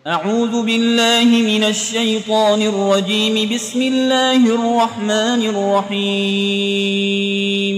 أعوذ بالله من الشيطان الرجيم. بسم الله الرحمن الرحيم.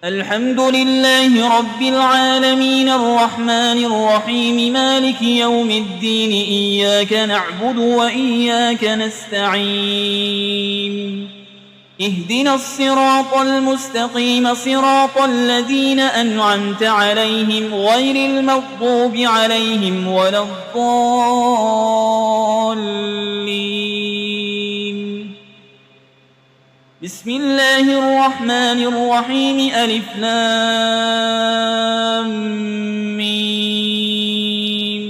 الحمد لله رب العالمين الرحمن الرحيم مالك يوم الدين. إياك نعبد وإياك نستعين. اهدنا الصراط المستقيم صراط الذين أنعمت عليهم غير المغضوب عليهم ولا الضالين. بسم الله الرحمن الرحيم. ألف لام ميم.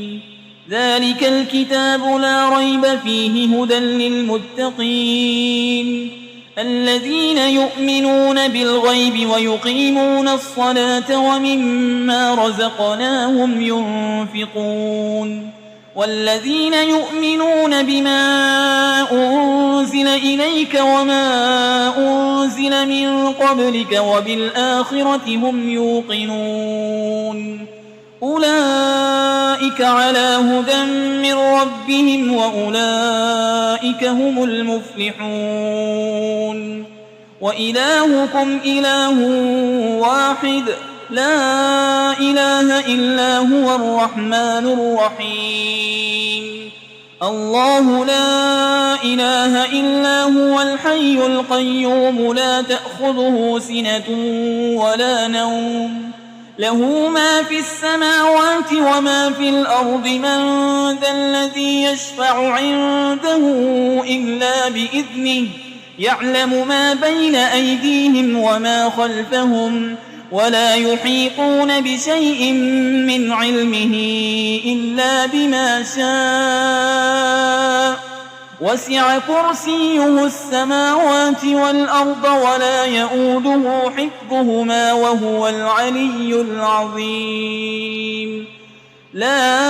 ذلك الكتاب لا ريب فيه هدى للمتقين الذين يؤمنون بالغيب ويقيمون الصلاة ومما رزقناهم ينفقون والذين يؤمنون بما أنزل إليك وما أنزل من قبلك وبالآخرة هم يوقنون أولئك على هدى من ربهم وأولئك هم المفلحون. وإلهكم إله واحد لا إله إلا هو الرحمن الرحيم. الله لا إله إلا هو الحي القيوم لا تأخذه سنة ولا نوم له ما في السماوات وما في الأرض. من ذا الذي يشفع عنده إلا بإذنه يعلم ما بين أيديهم وما خلفهم ولا يحيطون بشيء من علمه إلا بما شاء. وسع كرسيه السماوات والأرض ولا يؤوده حفظهما وهو العلي العظيم. لا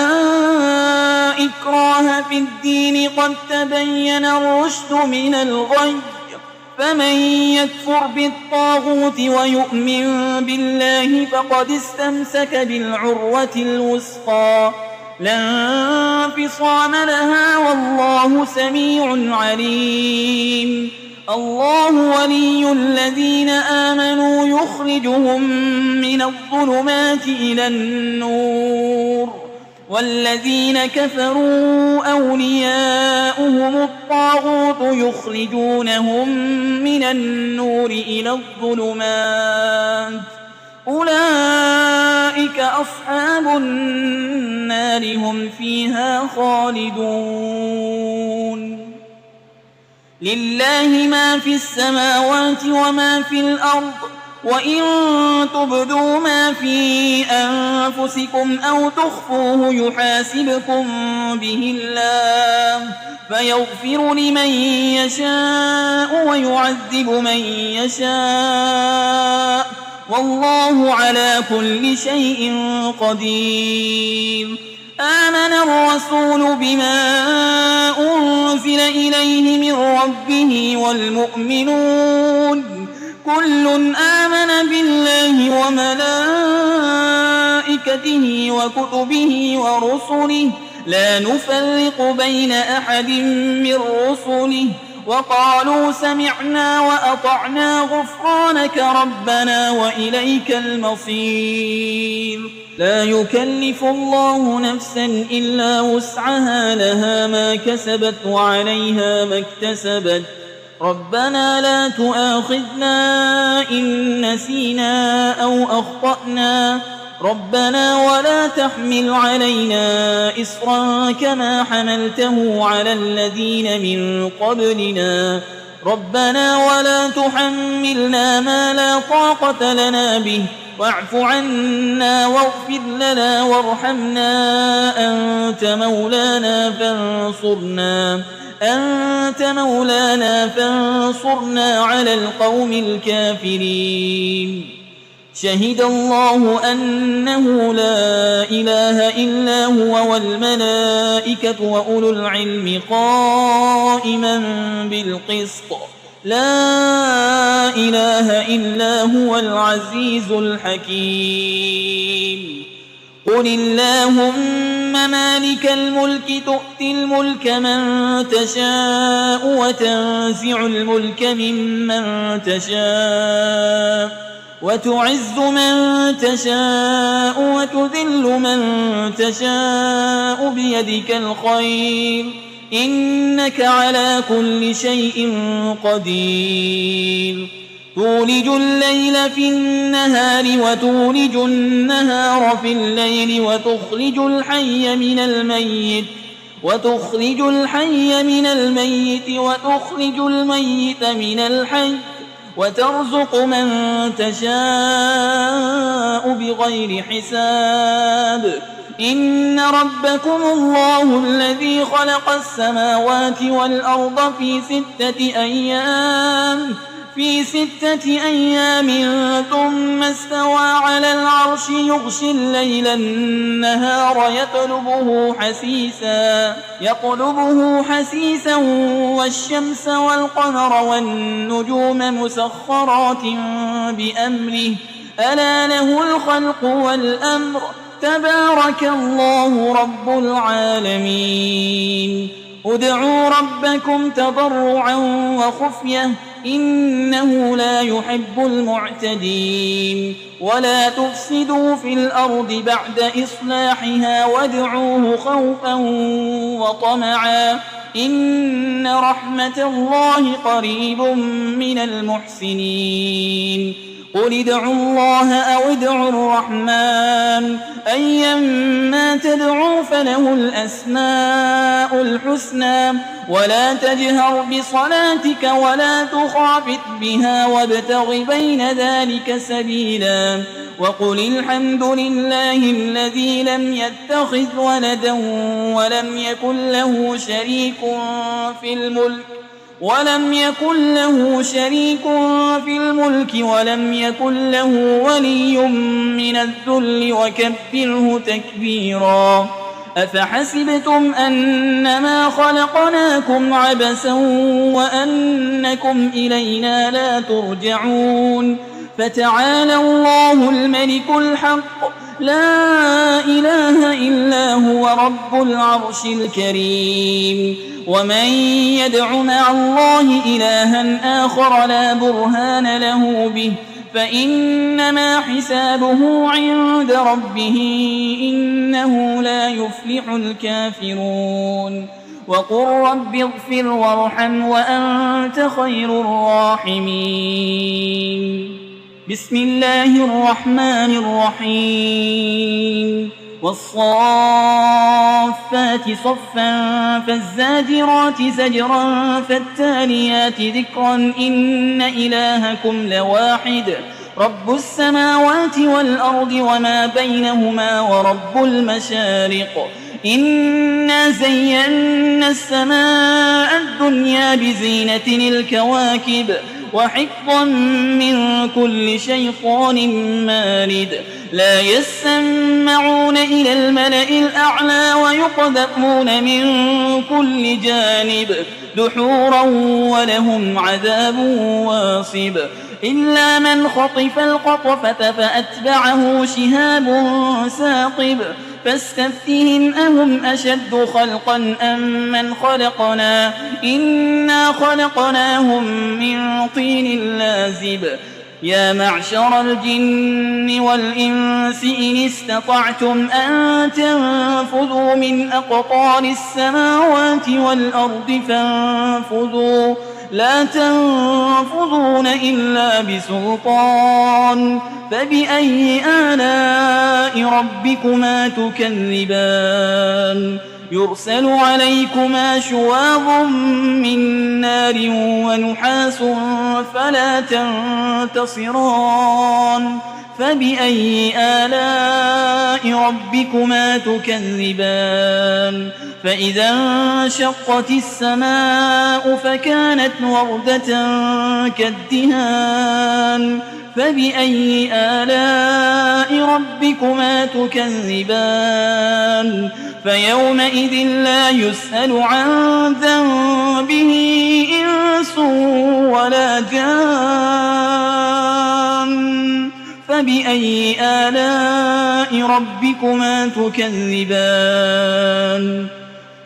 إكراه في الدين قد تبين الرشد من الغي. فمن يكفر بالطاغوت ويؤمن بالله فقد استمسك بالعروة الوثقى لا انفصام لها والله سميع عليم. الله ولي الذين آمنوا يخرجهم من الظلمات إلى النور والذين كفروا أولياؤهم الطاغوت يخرجونهم من النور إلى الظلمات. أولئك أصحاب النار هم فيها خالدون. لله ما في السماوات وما في الأرض وإن تبدوا ما في أنفسكم أو تخفوه يحاسبكم به الله فيغفر لمن يشاء ويعذب من يشاء والله على كل شيء قدير. آمن الرسول بما أنزل إليه من ربه والمؤمنون كل آمن بالله وملائكته وكتبه ورسله لا نفرق بين أحد من رسله وقالوا سمعنا وأطعنا غفرانك ربنا وإليك المصير. لا يكلف الله نفسا إلا وسعها لها ما كسبت وعليها ما اكتسبت. ربنا لا تؤاخذنا إن نسينا أو أخطأنا ربنا ولا تحمل علينا إصرا كما حملته على الذين من قبلنا ربنا ولا تحملنا ما لا طاقة لنا به واعف عنا واغفر لنا وارحمنا أنت مولانا فانصرنا على القوم الكافرين. شهد الله أنه لا إله إلا هو والملائكة وأولو العلم قائما بالقسط لا إله إلا هو العزيز الحكيم. قل اللهم مالك الملك تؤتي الملك من تشاء وتنزع الملك ممن تشاء وتعز من تشاء وتذل من تشاء بيدك الخير إنك على كل شيء قدير تولج الليل في النهار وتولج النهار في الليل وتخرج الحي من الميت وتخرج الميت من الحي وترزق من تشاء بغير حساب إن ربكم الله الذي خلق السماوات والأرض في 6 أيام ثم استوى على العرش يغشي الليل النهار يطلبه حسيسا والشمس والقمر والنجوم مسخرات بأمره ألا له الخلق والأمر تبارك الله رب العالمين ادعوا ربكم تضرعا وخفية إنه لا يحب المعتدين ولا تفسدوا في الأرض بعد إصلاحها وادعوه خوفا وطمعا إن رحمة الله قريب من المحسنين قل ادعوا الله أو ادعوا الرحمن أيما تدعوا فله الأسماء الحسنى ولا تجهر بصلاتك ولا تخافت بها وابتغ بين ذلك سبيلا وقل الحمد لله الذي لم يتخذ ولدا ولم يكن له شريك في الملك ولم يكن له ولي من الذل وكبره تكبيرا أفحسبتم أنما خلقناكم عبثا وأنكم إلينا لا ترجعون فتعالى الله الملك الحق لا إله إلا هو رب العرش الكريم ومن يدع مع الله إلها آخر لا برهان له به فإنما حسابه عند ربه إنه لا يفلح الكافرون وقل رب اغفر وارحم وأنت خير الراحمين بسم الله الرحمن الرحيم والصافات صفا فالزاجرات زجرا فالتاليات ذكرا إن إلهكم لواحد رب السماوات والأرض وما بينهما ورب المشارق إنا زينا السماء الدنيا بزينة الكواكب وحفظا من كل شيطان مارد لا يسمعون إلى الملأ الأعلى ويقذفون من كل جانب دحورا ولهم عذاب واصب إلا من خطف الخطفة فأتبعه شهاب ثاقب فاستفتهم أهم أشد خلقا أم من خلقنا إنا خلقناهم من طين لازب يا معشر الجن والإنس إن استطعتم أن تنفذوا من أقطار السماوات والأرض فانفذوا لا تنفذون إلا بسلطان فبأي آلاء ربكما تكذبان يرسل عليكما شواظ من نار ونحاس فلا تنتصران فبأي آلاء ربكما تكذبان فإذا انشقت السماء فكانت وردة كالدهان فبأي آلاء ربكما تكذبان فيومئذ لا يسأل عن ذنبه إنس ولا جان فبأي آلاء ربكما تكذبان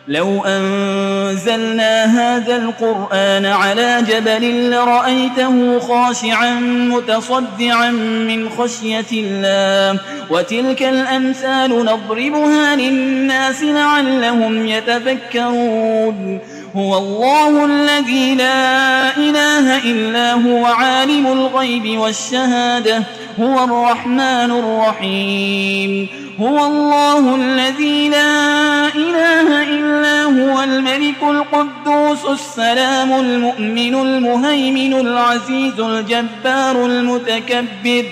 لو أنزلنا هذا القرآن على جبل لرأيته خاشعا متصدعا من خشية الله وتلك الأمثال نضربها للناس لعلهم يتفكرون هو الله الذي لا إله إلا هو عالم الغيب والشهادة هو الرحمن الرحيم هو الله الذي لا إله إلا هو الملك القدوس السلام المؤمن المهيمن العزيز الجبار المتكبر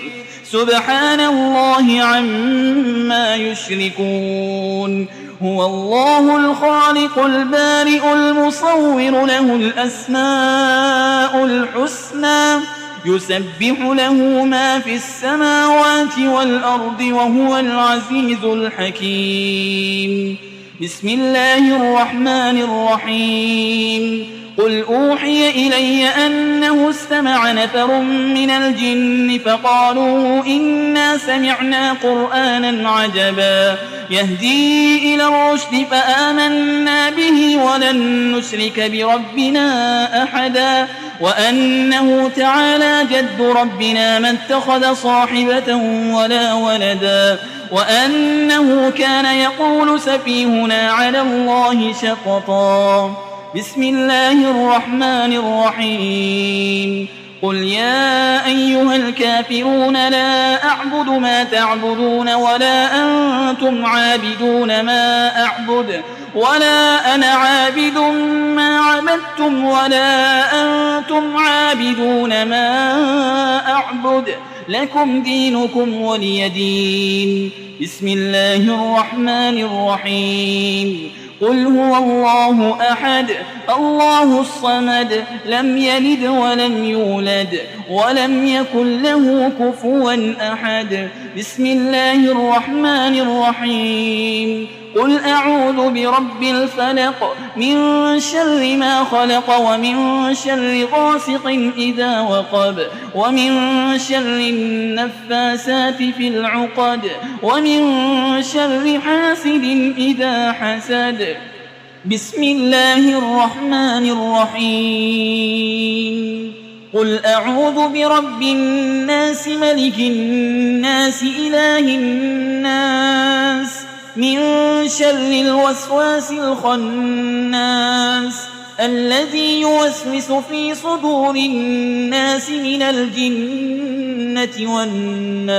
سبحان الله عما يشركون هو الله الخالق البارئ المصور له الأسماء الحسنى يسبح له ما في السماوات والأرض وهو العزيز الحكيم بسم الله الرحمن الرحيم قل أوحي إلي أنه استمع نفر من الجن فقالوا إنا سمعنا قرآنا عجبا يهدي إلى الرشد فآمنا به ولن نشرك بربنا أحدا وأنه تعالى جد ربنا ما اتخذ صاحبة ولا ولدا وأنه كان يقول سفيهنا على الله شططا بسم الله الرحمن الرحيم قل يا أيها الكافرون لا أعبد ما تعبدون ولا أنتم عابدون ما أعبد ولا أنا عابد ما عبدتم ولا أنتم عابدون ما أعبد لكم دينكم ولي دين بسم الله الرحمن الرحيم قل هو الله أحد الله الصمد لم يلد ولم يولد ولم يكن له كفوا أحد بسم الله الرحمن الرحيم قل أعوذ برب الفلق من شر ما خلق ومن شر غاسق إذا وقب ومن شر النفاسات في العقد ومن شر حاسد إذا حسد بسم الله الرحمن الرحيم قل أعوذ برب الناس ملك الناس إله الناس من شر الوسواس الخناس الذي يوسوس في صدور الناس من الجنة والناس